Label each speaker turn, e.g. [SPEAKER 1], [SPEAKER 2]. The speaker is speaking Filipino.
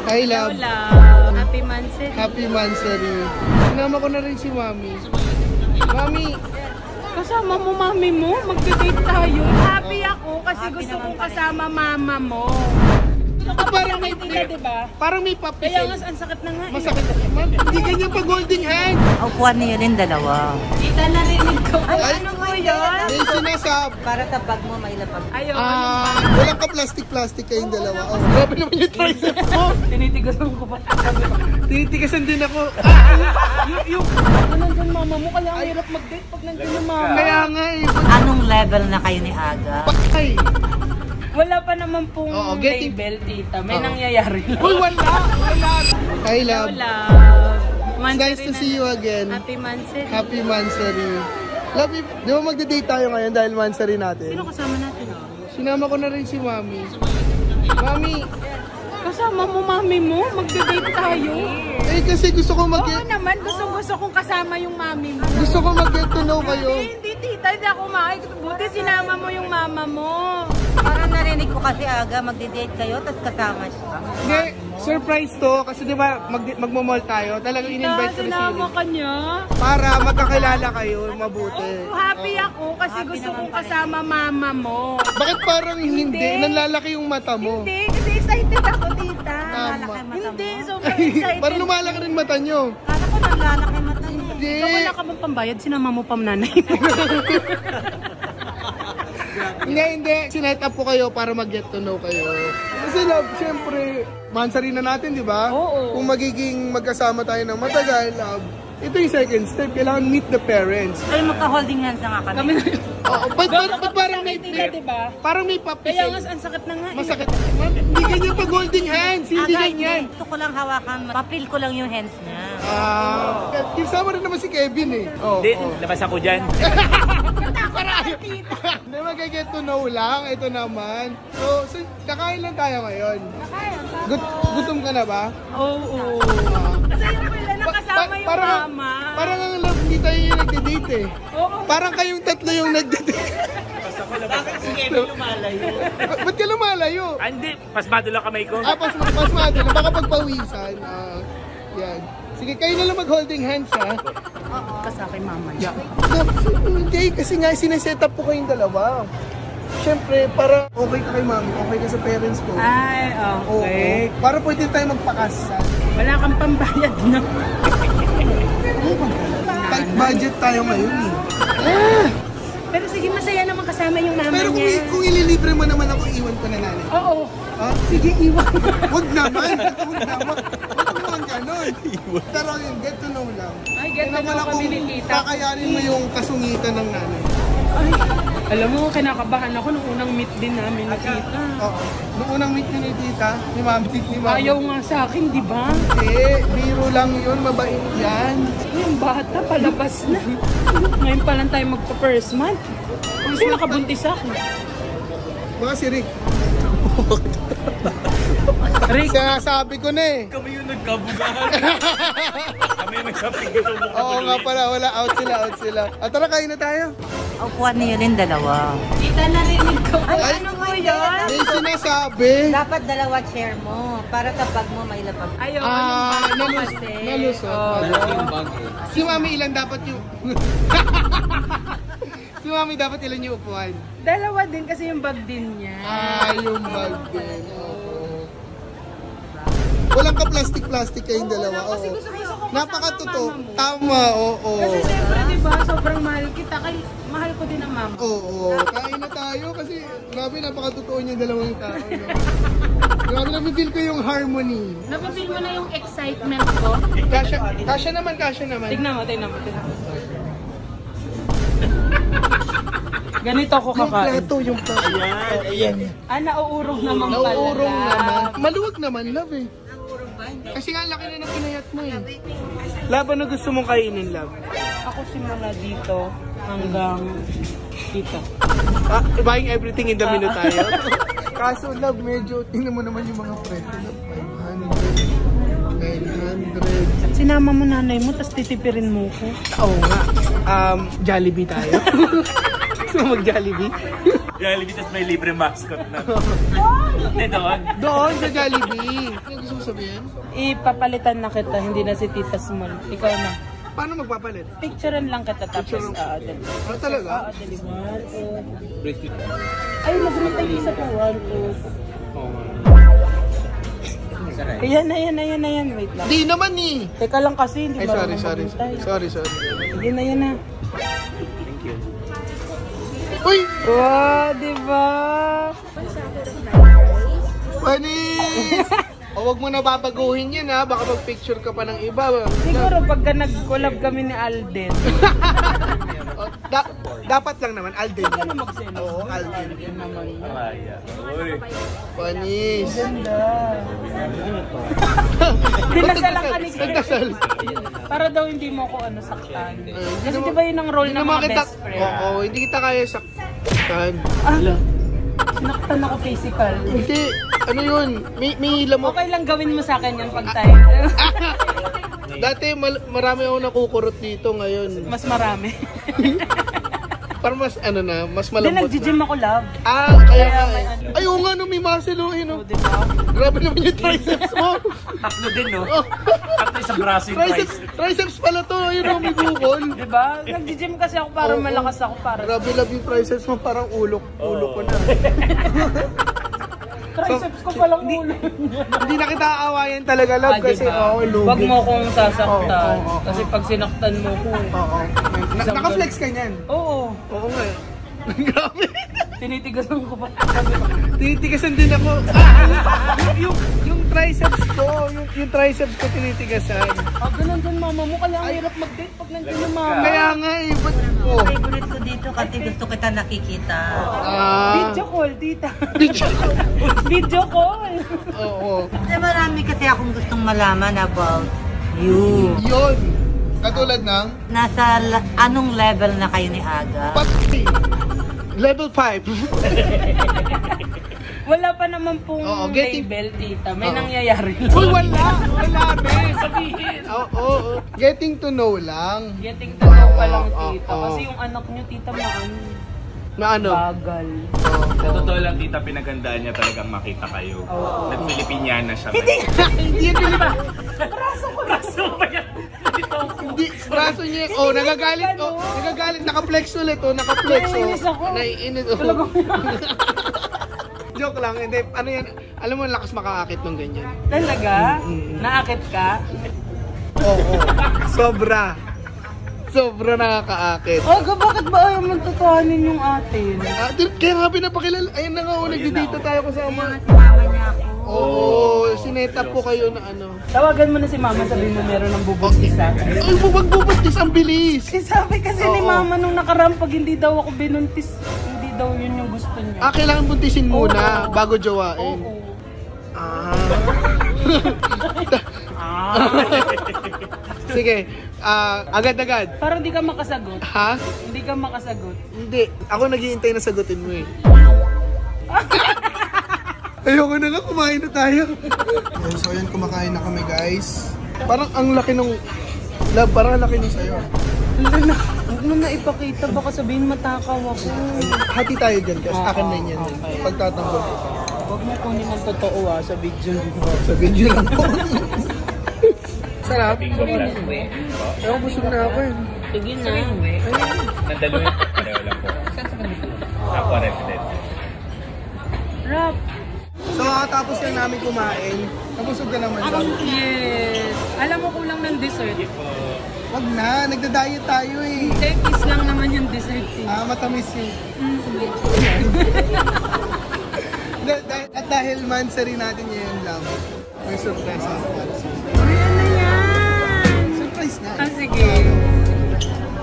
[SPEAKER 1] Hi, love.
[SPEAKER 2] Hello, Happy Mansari.
[SPEAKER 1] Happy Mansari. Sinama ko na rin si Mami. Mami!
[SPEAKER 2] Kasama mo mami mo? Magde-date tayo. Happy ako kasi gusto kong kasama mama mo.
[SPEAKER 1] Parang may
[SPEAKER 2] diba?
[SPEAKER 1] Parang may papi.
[SPEAKER 2] Kaya nga, ang sakit na nga.
[SPEAKER 1] Masakit. Hindi ganyan pa holding hand.
[SPEAKER 3] Upuan niyo din dalawa.
[SPEAKER 2] Tita, narinig ko. Ano mo yun?
[SPEAKER 1] May sinasab.
[SPEAKER 3] Para sa bag mo may lapag.
[SPEAKER 2] Ayaw.
[SPEAKER 1] Walang ka plastic kayong dalawa. Oh, grabe naman yung triceps mo.
[SPEAKER 2] Tinitigasan ko pa.
[SPEAKER 1] Tinitigasan din ako.
[SPEAKER 2] Yung nandun mama mo, kaya ang hirap mag-date pag nandun yung mama.
[SPEAKER 1] Kaya nga eh.
[SPEAKER 3] Anong level na kayo ni Aga?
[SPEAKER 1] Patay.
[SPEAKER 2] Wala pa naman pong label, tita. May nangyayari lang.
[SPEAKER 1] Uy, wala. Hi, love.
[SPEAKER 2] Hello.
[SPEAKER 1] It's nice to see you again.
[SPEAKER 2] Happy Mansari.
[SPEAKER 1] Happy Mansari. Love, di ba magde-date tayo ngayon dahil Mansari natin?
[SPEAKER 2] Sino kasama natin?
[SPEAKER 1] Sinama ko na rin si Mami. Mami!
[SPEAKER 2] Kasama mo mami mo? Magde-date tayo.
[SPEAKER 1] Eh kasi gusto ko
[SPEAKER 2] Oo naman, gusto kong kasama yung mami mo.
[SPEAKER 1] Gusto ko mag-get to know kayo.
[SPEAKER 2] Hindi tita, hindi ako makikita. Buti sinama mo yung mama mo.
[SPEAKER 3] Parang narinig ko kasi Aga, magde-date kayo, tapos kasama siya.
[SPEAKER 1] Hindi, surprise to. Kasi di ba magmamall tayo. Talagang in-invite ko rin
[SPEAKER 2] Sinama
[SPEAKER 1] sila.
[SPEAKER 2] ka niya.
[SPEAKER 1] Para magkakilala kayo, mabuti.
[SPEAKER 2] Happy ako kasi gusto kong kasama mama mo.
[SPEAKER 1] Bakit parang hindi? Nanlalaki yung mata mo.
[SPEAKER 2] Hindi, kasi excited ako tita.
[SPEAKER 1] Tama.
[SPEAKER 2] Hindi, sobrang excited.
[SPEAKER 1] Parang lumalaki rin mata nyo.
[SPEAKER 3] Kala ko naglalaki mata niya.
[SPEAKER 1] Hindi.
[SPEAKER 2] Ikaw wala ka bang pambayad? Sinama mo pang nanay mo.
[SPEAKER 1] Hindi. Sinet up ko kayo para mag-get to know kayo. Kasi love, syempre, Mansari na natin, di ba?
[SPEAKER 2] Oo.
[SPEAKER 1] Kung magiging magkasama tayo ng matagal, love, ito yung second step. Kailangan meet the parents.
[SPEAKER 3] Ay, magka-holding hands na nga kami.
[SPEAKER 1] Oo, ba't parang may
[SPEAKER 2] diba?
[SPEAKER 1] Parang may papi.
[SPEAKER 2] Kaya nga, ang sakit na nga.
[SPEAKER 1] Masakit. Hindi ganyan pag holding hands. Hindi
[SPEAKER 3] Aga,
[SPEAKER 1] ganyan.
[SPEAKER 3] gusto ko lang hawakan. Papil ko lang yung hands niya.
[SPEAKER 1] Kasama rin naman si Kevin eh.
[SPEAKER 4] Hindi, labas ako dyan.
[SPEAKER 1] Hindi, mag-get to know lang. Ito naman. So kakain lang tayo ngayon. Gutom ka na ba?
[SPEAKER 2] Oo. Kasi yung pala nakasama yung mama.
[SPEAKER 1] Parang ang love, hindi tayo yung nagde-date eh.
[SPEAKER 2] Oo.
[SPEAKER 1] Parang kayong tatlo yung nagde-date.
[SPEAKER 4] Bakit si Kevin lumalayo?
[SPEAKER 1] Ba't ka lumalayo?
[SPEAKER 4] Hindi, pasmado lang kamay ko.
[SPEAKER 1] Pasmado lang. Baka pagpawisan. Yan. Sige, kayo na lang mag-holding hands ha.
[SPEAKER 2] Kasama kay mama.
[SPEAKER 1] Yeah. Hindi, kasi nga sineset up ko kayong dalawa. Siyempre, para okay ka kay mami, okay ka sa parents ko.
[SPEAKER 2] Ay, okay.
[SPEAKER 1] Oo. Para pwede tayo magpakasal.
[SPEAKER 2] Wala kang pambayad na.
[SPEAKER 1] Tight budget tayo ngayon eh.
[SPEAKER 2] Pero sige, masaya naman kasama yung mama
[SPEAKER 1] Pero
[SPEAKER 2] niya.
[SPEAKER 1] kung ililibre mo naman ako, iwan ko na nanay.
[SPEAKER 2] Oo.
[SPEAKER 1] Sige, iwan. Huwag naman. Huwag naman ganon. Pero yun, get to know lang.
[SPEAKER 2] Ay, get to know kami ni tita.
[SPEAKER 1] Kakayanin mo yung kasungitan ng nanay.
[SPEAKER 2] Ay, alam mo, kinakabahan ako nung unang meet din namin ni tita.
[SPEAKER 1] Oo. Nung unang meet ni tita, ni mami.
[SPEAKER 2] Ayaw nga sa akin, di ba?
[SPEAKER 1] Hindi, biro lang yun, mabait yan.
[SPEAKER 2] Yung bata, palabas na. Ngayon pa lang tayo magpa-first month. Sino nakabuntis sa akin?
[SPEAKER 1] Baka si Rick.
[SPEAKER 2] Rick,
[SPEAKER 1] sabi ko na eh.
[SPEAKER 4] Kami yung nagkabugahan. Kami yung nagsaping dito.
[SPEAKER 1] Oo nga pala, wala. Out sila. At tara, kain na tayo.
[SPEAKER 3] Upuan niyo din dalawa.
[SPEAKER 2] tita, narinig ko.
[SPEAKER 1] Ay,
[SPEAKER 2] Ano mo yun?
[SPEAKER 1] may sinasabi.
[SPEAKER 3] Dapat dalawa chair mo. Para sa bag mo may lapag.
[SPEAKER 2] Ayaw, yung bag kasi.
[SPEAKER 1] Nalusot. Si mami ilan dapat yung... Si mami dapat ilan yung upuan?
[SPEAKER 2] Dalawa din kasi yung bag din niya.
[SPEAKER 1] Yung bag din. Walang ka plastic kayong dalawa.
[SPEAKER 2] Kasi
[SPEAKER 1] Oo.
[SPEAKER 2] gusto ko
[SPEAKER 1] Napakatotoo.
[SPEAKER 2] mama mo.
[SPEAKER 1] Tama, oo.
[SPEAKER 2] Kasi siyempre, di ba, sobrang mahal kita. Mahal ko din ang mama.
[SPEAKER 1] Oo. Kain na tayo kasi grabe, napakatotoo niya dalawang tao. No? Grabe, napipil ko yung harmony.
[SPEAKER 2] Napapil mo na yung excitement ko.
[SPEAKER 1] Kasya naman.
[SPEAKER 2] Tignan mo. Ganito ako kakain.
[SPEAKER 1] Yung plato. Ayan.
[SPEAKER 2] Nauurog naman pala.
[SPEAKER 1] Nauurong naman. Maluwag naman, love eh. Kasi nga laki na ng pinayat mo eh. Love, ano gusto mong kainin, love?
[SPEAKER 2] Ako simula dito hanggang dito.
[SPEAKER 1] Buying everything in the menu tayo. Kaso, love, medyo, tingnan mo naman yung mga presyo. 500, 900.
[SPEAKER 2] Sinama mo nanay mo, tapos titipirin mo ko.
[SPEAKER 1] Oo nga. Jollibee tayo. Gusto mo mag-Jollibee?
[SPEAKER 4] Jollibee, tapos may libre mascot na. Hindi doon.
[SPEAKER 1] Doon sa Jollibee. Ano gusto mo sabihin?
[SPEAKER 2] Ipapalitan na kita, hindi na si Tita Small. Ikaw na.
[SPEAKER 1] Paano magpapalit?
[SPEAKER 2] Picturean lang kita tapos
[SPEAKER 1] Picture-
[SPEAKER 2] aadal.
[SPEAKER 1] Ano talaga?
[SPEAKER 2] Aadal. Ay, magmantay isa pa. 1, 2. Ayan. Wait lang.
[SPEAKER 1] Di naman eh.
[SPEAKER 2] Teka lang kasi, hindi
[SPEAKER 1] Ay,
[SPEAKER 2] marunong
[SPEAKER 1] sorry.
[SPEAKER 2] maghintay.
[SPEAKER 1] Sorry.
[SPEAKER 2] Yan na.
[SPEAKER 1] Uy!
[SPEAKER 2] Wow, diba?
[SPEAKER 1] Panis! O, wag mo na babaguhin yan ha. Baka mag-picture ka pa ng iba.
[SPEAKER 2] Siguro pagka nag-collab kami ni Alden.
[SPEAKER 1] O, dapat lang naman. Alden yan.
[SPEAKER 2] Ano magselos?
[SPEAKER 1] Oo, Alden.
[SPEAKER 2] Yan naman.
[SPEAKER 4] Araya. Uy.
[SPEAKER 1] Panis.
[SPEAKER 2] Ganda. Dinasal ang kanig.
[SPEAKER 1] Nagdasal.
[SPEAKER 2] Para daw hindi mo ko saktan. Kasi
[SPEAKER 1] Hindi
[SPEAKER 2] diba yun ang role ng mga
[SPEAKER 1] kita,
[SPEAKER 2] best friend?
[SPEAKER 1] Oo, hindi kita kaya saktan.
[SPEAKER 2] Sinaktan ako physical.
[SPEAKER 1] Hindi, ano yun? May lamok.
[SPEAKER 2] Okay lang gawin mo sa akin yung pag tayo.
[SPEAKER 1] Dati marami ako nakukurot dito ngayon.
[SPEAKER 2] Mas marami.
[SPEAKER 1] Para mas mas
[SPEAKER 2] Hindi,
[SPEAKER 1] malambot
[SPEAKER 2] nag-gym ako, love.
[SPEAKER 1] kaya
[SPEAKER 2] Kaya
[SPEAKER 1] nga
[SPEAKER 2] may
[SPEAKER 1] eh. Ay, oo nga no, may muscle oh,
[SPEAKER 2] O, diba?
[SPEAKER 1] Grabe naman yung triceps mo.
[SPEAKER 4] Tatlo din, no?
[SPEAKER 1] Oh.
[SPEAKER 4] Tatlo sa braso yung price.
[SPEAKER 1] Triceps pala to, yun oh, may bukol.
[SPEAKER 2] Diba? Nag-gym kasi ako para
[SPEAKER 1] Oo.
[SPEAKER 2] malakas ako para
[SPEAKER 1] Grabe love yung triceps mo, parang ulo ko na.
[SPEAKER 2] triceps ko palang ulo.
[SPEAKER 1] Hindi na kita aawayan talaga love kasi lugi.
[SPEAKER 2] Wag mo kong sasaktan.
[SPEAKER 1] Oo.
[SPEAKER 2] Kasi pag sinaktan mo ko.
[SPEAKER 1] Oo. Naka-flex ka niyan.
[SPEAKER 2] Oo.
[SPEAKER 1] Oo nga. Grabe.
[SPEAKER 2] Tinitigasan ko pa.
[SPEAKER 1] Tinitigasan din ako. Yung triceps ko, yung triceps ko tinitigasan.
[SPEAKER 2] Ganun din mama mo. Kaya ang hirap mag-date pag nandiyan yung mama.
[SPEAKER 1] Kaya nga eh, ba't ko?
[SPEAKER 3] Favorite ko dito kasi gusto kita nakikita.
[SPEAKER 2] Video call, tita.
[SPEAKER 1] Video.
[SPEAKER 2] Video call.
[SPEAKER 1] Oo.
[SPEAKER 3] Kasi marami kasi akong gustong malaman about you.
[SPEAKER 1] Yun. Katulad ng
[SPEAKER 3] Nasa anong level na kayo ni Aga?
[SPEAKER 1] pati. Level 5.
[SPEAKER 2] Wala pa naman pong
[SPEAKER 1] Oo, getting-
[SPEAKER 2] label, tita. May
[SPEAKER 1] Oo.
[SPEAKER 2] nangyayari lang.
[SPEAKER 1] Uy, wala rin.
[SPEAKER 2] Sabihin.
[SPEAKER 1] Oo. Getting to know lang.
[SPEAKER 2] Getting to know pa lang,
[SPEAKER 1] Oo,
[SPEAKER 2] tita.
[SPEAKER 1] oo.
[SPEAKER 2] Kasi yung anak niyo, tita,
[SPEAKER 1] Na ano?
[SPEAKER 2] bagal.
[SPEAKER 4] Sa totoo lang, tita, pinagandaan niya talagang makita kayo.
[SPEAKER 2] Oo.
[SPEAKER 4] Nag-Filipiniana siya.
[SPEAKER 1] Hindi yan Pilipino.
[SPEAKER 4] Braso ba yan? Dito ako.
[SPEAKER 1] Hindi, braso niya. Oh, nagagalit. Oh, nagagalit. Naka-flex ulit. Oh, naka-flex. Oh.
[SPEAKER 2] Naiinis ako.
[SPEAKER 1] Naiinis. Oh. Joke lang. Hindi, ano yan. Alam mo, lakas makaakit ng ganyan.
[SPEAKER 2] Talaga? Naakit ka?
[SPEAKER 1] Oo. Sobra. Sobra nakakaakit.
[SPEAKER 2] Aga, bakit ba ayaw magtotohanin yung atin?
[SPEAKER 1] Kaya nga pinapakilala. Ayun na nga, nagdidito tayo kasama.
[SPEAKER 3] Kaya mama niya ako.
[SPEAKER 1] Oo, sinetap po kayo na ano.
[SPEAKER 2] Tawagan mo na si mama, sabihin mo meron ng bubuntis sa akin.
[SPEAKER 1] Ay, magbubuntis ang bilis.
[SPEAKER 2] Eh, sabi kasi ni
[SPEAKER 1] Oo.
[SPEAKER 2] mama nung nakaraan, pag hindi daw ako binuntis, hindi daw yun yung gusto niya.
[SPEAKER 1] Kailangan buntisin muna
[SPEAKER 2] Oo.
[SPEAKER 1] bago jowain.
[SPEAKER 2] Oo.
[SPEAKER 1] Sige, agad-agad.
[SPEAKER 2] Parang di ka makasagot.
[SPEAKER 1] Ha?
[SPEAKER 2] Hindi ka makasagot.
[SPEAKER 1] Hindi. Ako naghihintay na sagutin mo eh. Ayoko na nga, kumain na tayo. So yun, kumakain na kami guys. Parang ang laki nung... Love, parang ang laki nung sayo.
[SPEAKER 2] Huwag mo na ipakita, baka sabihin matakaw ako.
[SPEAKER 1] Hati tayo dyan guys, akin na yan.
[SPEAKER 2] Okay.
[SPEAKER 1] Pagtatanggol ko.
[SPEAKER 2] Huwag mo kunin ang totoo sa video.
[SPEAKER 1] Sa video lang po. Sarap.
[SPEAKER 4] Bingo plus.
[SPEAKER 1] Ewan, busog na ako eh.
[SPEAKER 2] Sige na.
[SPEAKER 4] Nandalo yun. Pareho lang po. Aqua resident.
[SPEAKER 2] Rap.
[SPEAKER 1] So kakatapos na namin kumain. Nabusog ka naman daw.
[SPEAKER 2] Yes. Alam mo kulang ng dessert.
[SPEAKER 1] Wag na, nagda-diet tayo eh.
[SPEAKER 2] Tekis lang naman yung dessert.
[SPEAKER 1] Matamis yun. At dahil mansari natin ngayon lang, may surprise ako.
[SPEAKER 2] Uy, ano yan?
[SPEAKER 1] Surprise na.
[SPEAKER 2] Sige.